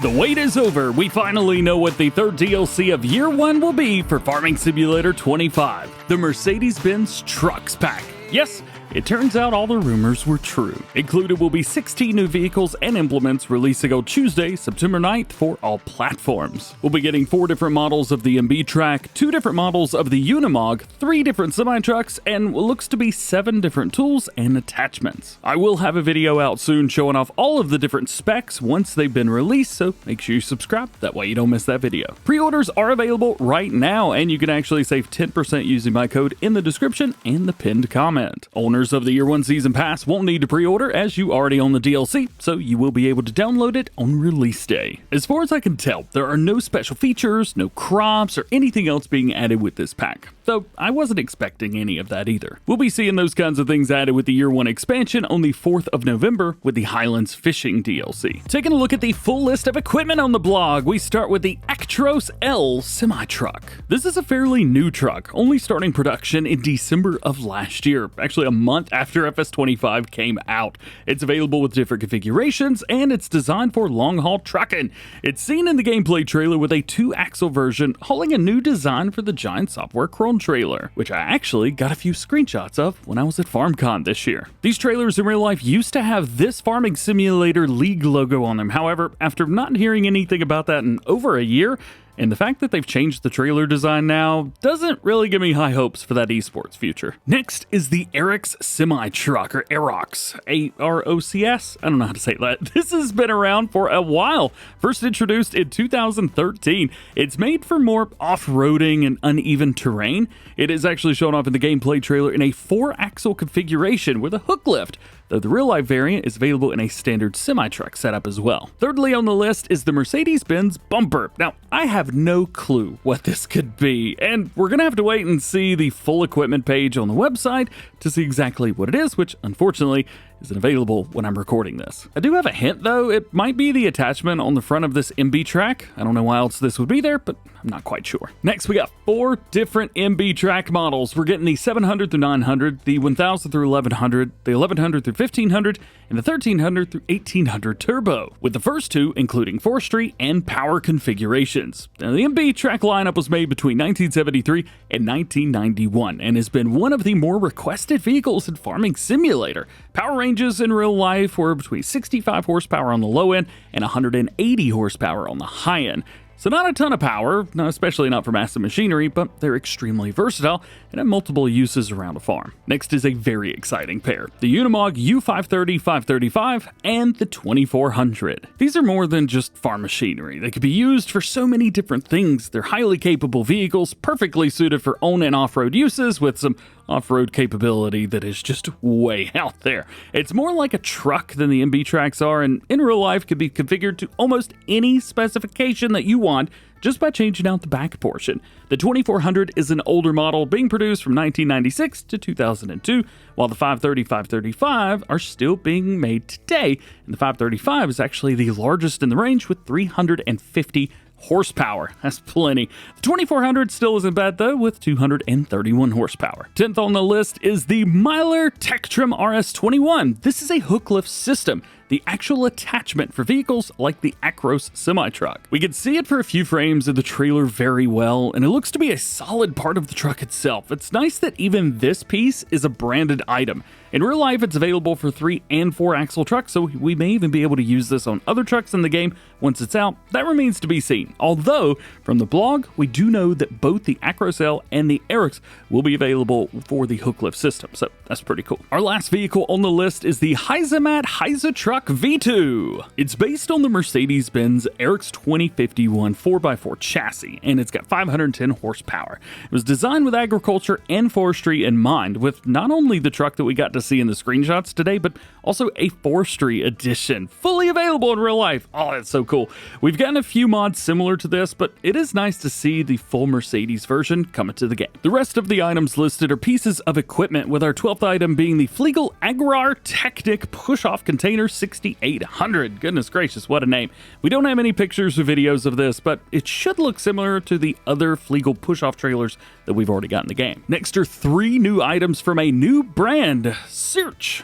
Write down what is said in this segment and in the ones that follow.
The wait is over. We finally know what the third DLC of Year 1 will be for Farming Simulator 25, the Mercedes-Benz Trucks Pack. Yes, it turns out all the rumors were true. Included will be 16 new vehicles and implements releasing on Tuesday, September 9th for all platforms. We'll be getting 4 different models of the MBtrac, 2 different models of the Unimog, 3 different semi-trucks, and what looks to be 7 different tools and attachments. I will have a video out soon showing off all of the different specs once they've been released, so make sure you subscribe, that way you don't miss that video. Pre-orders are available right now, and you can actually save 10% using my code in the description and the pinned comment. Owners of the Year 1 Season Pass won't need to pre-order as you already own the DLC, so you will be able to download it on release day. As far as I can tell, there are no special features, no crops, or anything else being added with this pack, though I wasn't expecting any of that either. We'll be seeing those kinds of things added with the Year 1 expansion on the 4th of November with the Highlands Fishing DLC. Taking a look at the full list of equipment on the blog, we start with the Actros L semi-truck. This is a fairly new truck, only starting production in December of last year, actually a month after FS25 came out. It's available with different configurations, and it's designed for long-haul trucking. It's seen in the gameplay trailer with a 2-axle version, hauling a new design for the giant software Chrome trailer, which I actually got a few screenshots of when I was at FarmCon this year. These trailers in real life used to have this Farming Simulator League logo on them. However, after not hearing anything about that in over a year, and the fact that they've changed the trailer design now doesn't really give me high hopes for that esports future. Next is the Arocs semi-truck, or Arocs, A-R-O-C-S? I don't know how to say that. This has been around for a while. First introduced in 2013. It's made for more off-roading and uneven terrain. It is actually shown off in the gameplay trailer in a 4-axle configuration with a hook lift, though the real-life variant is available in a standard semi-truck setup as well. Thirdly on the list is the Mercedes-Benz bumper. Now, I have no clue what this could be, and we're gonna have to wait and see the full equipment page on the website to see exactly what it is, which unfortunately isn't available when I'm recording this. I do have a hint though, it might be the attachment on the front of this MBtrac. I don't know why else this would be there, but I'm not quite sure. Next we got 4 different MBtrac models. We're getting the 700 through 900, the 1000 through 1100, the 1100 through 1500, and the 1300 through 1800 turbo, with the first 2 including forestry and power configurations. Now, the MBtrac lineup was made between 1973 and 1991 and has been one of the more requested vehicles in Farming Simulator. Power ranges in real life were between 65 horsepower on the low end and 180 horsepower on the high end. So not a ton of power, especially not for massive machinery, but they're extremely versatile and have multiple uses around a farm. Next is a very exciting pair, the Unimog U 530-535 and the 2400. These are more than just farm machinery. They could be used for so many different things. They're highly capable vehicles, perfectly suited for on and off-road uses with some off-road capability that is just way out there. It's more like a truck than the MBtracs are, and in real life can be configured to almost any specification that you want just by changing out the back portion. The 2400 is an older model being produced from 1996 to 2002, while the 530-535 are still being made today, and the 535 is actually the largest in the range with 350 horsepower. That's plenty. The 2400 still isn't bad though, with 231 horsepower. 10th on the list is the Meiller Tectrum RS21. This is a hook lift system, the actual attachment for vehicles like the Actros semi-truck. We can see it for a few frames of the trailer very well, and it looks to be a solid part of the truck itself. It's nice that even this piece is a branded item. In real life, it's available for 3 and 4 axle trucks, so we may even be able to use this on other trucks in the game once it's out. That remains to be seen. Although, from the blog, we do know that both the Actros L and the Arocs will be available for the hook lift system, so that's pretty cool. Our last vehicle on the list is the Heizomat Heizotruck V2. It's based on the Mercedes-Benz Arocs 2051 4x4 chassis, and it's got 510 horsepower. It was designed with agriculture and forestry in mind, with not only the truck that we got to see in the screenshots today, but also a forestry edition, fully available in real life. Oh, that's so cool. We've gotten a few mods similar to this, but it is nice to see the full Mercedes version coming to the game. The rest of the items listed are pieces of equipment, with our 12th item being the Flegel Agrar Technic Push-Off Container 6800. Goodness gracious, what a name. We don't have any pictures or videos of this, but it should look similar to the other Flegel push-off trailers that we've already got in the game. Next are 3 new items from a new brand, Search.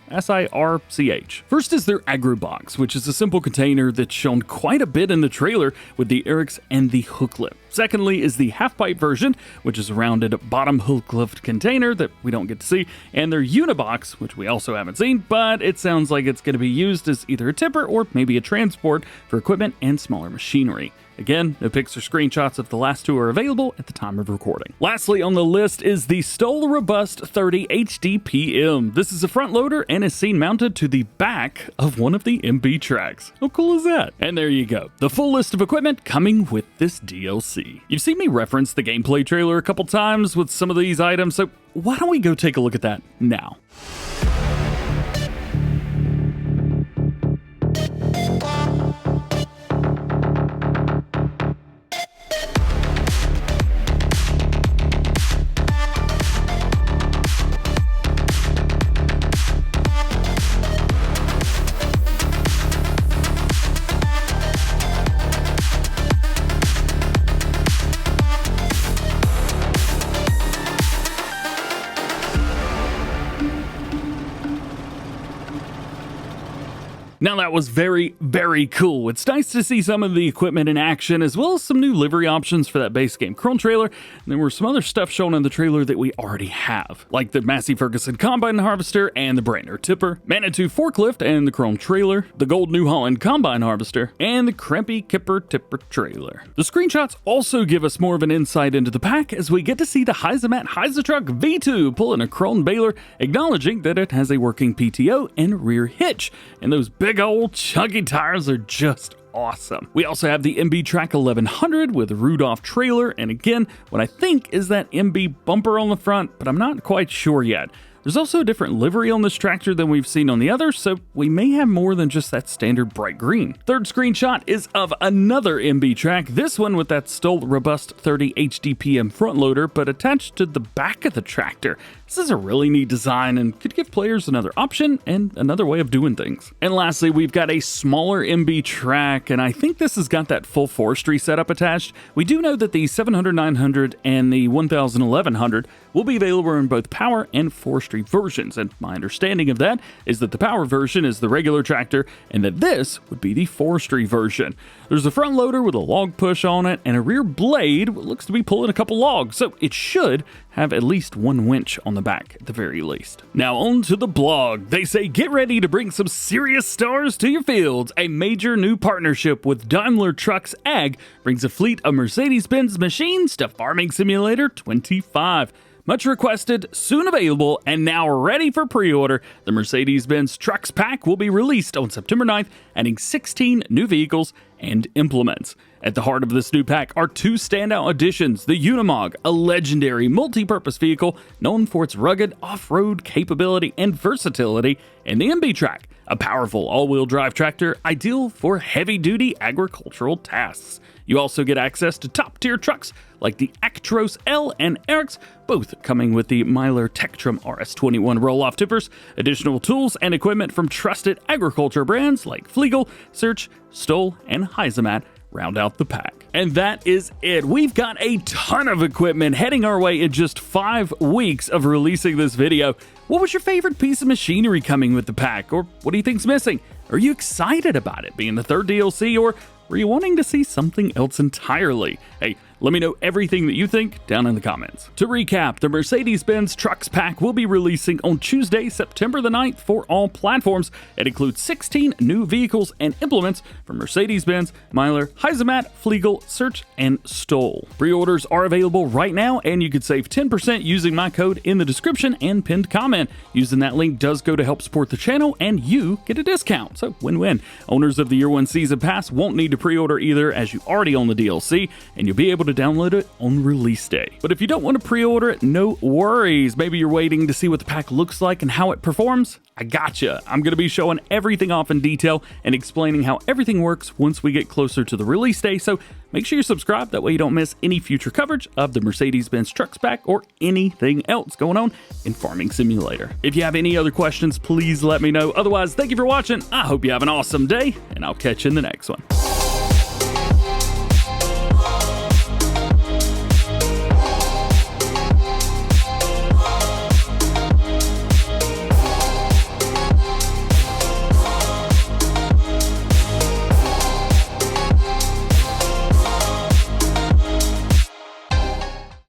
SIRCH. First is their Agro Box, which is a simple container that's shown quite a bit in the trailer with the Arocs and the Hooklift. Secondly is the half-pipe version, which is a rounded bottom hooklift container that we don't get to see, and their Unibox, which we also haven't seen, but it sounds like it's going to be used as either a tipper or maybe a transport for equipment and smaller machinery. Again, no pics or screenshots of the last two are available at the time of recording. Lastly on the list is the Stoll Robust 30 HDPM. This is a front loader and is seen mounted to the back of one of the MBtracs. How cool is that? And there you go, the full list of equipment coming with this DLC. You've seen me reference the gameplay trailer a couple times with some of these items, so why don't we go take a look at that now? Now that was very, very cool. It's nice to see some of the equipment in action, as well as some new livery options for that base game Chrome trailer. And there were some other stuff shown in the trailer that we already have, like the Massey Ferguson Combine Harvester and the Brandner Tipper, Manitou Forklift and the Chrome trailer, the Gold New Holland Combine Harvester, and the Krempy Kipper Tipper trailer. The screenshots also give us more of an insight into the pack, as we get to see the Heizomat Heizotruck V2 pulling a Chrome baler, acknowledging that it has a working PTO and rear hitch, and those big old chunky tires are just awesome. We also have the MBtrac 1100 with a Rudolph trailer, and again, what I think is that MB bumper on the front, but I'm not quite sure yet. There's also a different livery on this tractor than we've seen on the others, so we may have more than just that standard bright green. Third screenshot is of another MBtrac, this one with that Stoll Robust 30 HDPM front loader, but attached to the back of the tractor. This is a really neat design and could give players another option and another way of doing things. And lastly, we've got a smaller MBtrac, and I think this has got that full forestry setup attached. We do know that the 700-900 and the 1000-1100 will be available in both power and forestry versions, and my understanding of that is that the power version is the regular tractor and that this would be the forestry version. There's a front loader with a log push on it and a rear blade that looks to be pulling a couple logs, so it should have at least one winch on the back at the very least. Now on to the blog. They say get ready to bring some serious stars to your fields. A major new partnership with Daimler Trucks Ag brings a fleet of Mercedes-Benz machines to Farming Simulator 25. Much requested, soon available, and now ready for pre-order, the Mercedes-Benz Trucks Pack will be released on September 9th, adding 16 new vehicles and implements. At the heart of this new pack are two standout additions: the Unimog, a legendary multi-purpose vehicle known for its rugged off-road capability and versatility, and the MBtrac, a powerful all-wheel drive tractor ideal for heavy-duty agricultural tasks. You also get access to top-tier trucks like the Actros L and Arocs, both coming with the Meiller Tectrum RS21 roll-off tippers, additional tools and equipment from trusted agriculture brands like Flegel, Search, Stoll, and Heizomat round out the pack. And that is it. We've got a ton of equipment heading our way in just 5 weeks of releasing this video. What was your favorite piece of machinery coming with the pack? Or what do you think's missing? Are you excited about it being the third DLC, or were you wanting to see something else entirely? Hey, let me know everything that you think down in the comments. To recap, the Mercedes-Benz Trucks Pack will be releasing on Tuesday, September the 9th for all platforms. It includes 16 new vehicles and implements from Mercedes-Benz, Meiller, Heizomat, Flegel, Search, and Stoll. Pre-orders are available right now, and you can save 10% using my code in the description and pinned comment. Using that link does go to help support the channel, and you get a discount, so win-win. Owners of the Year 1 Season Pass won't need to pre-order either, as you already own the DLC, and you'll be able to download it on release day. But if you don't want to pre-order it, no worries. Maybe you're waiting to see what the pack looks like and how it performs. I gotcha. I'm going to be showing everything off in detail and explaining how everything works once we get closer to the release day, so make sure you subscribe, that way you don't miss any future coverage of the Mercedes-Benz Trucks Pack or anything else going on in Farming Simulator. If you have any other questions, please let me know. Otherwise, thank you for watching. I hope you have an awesome day, and I'll catch you in the next one.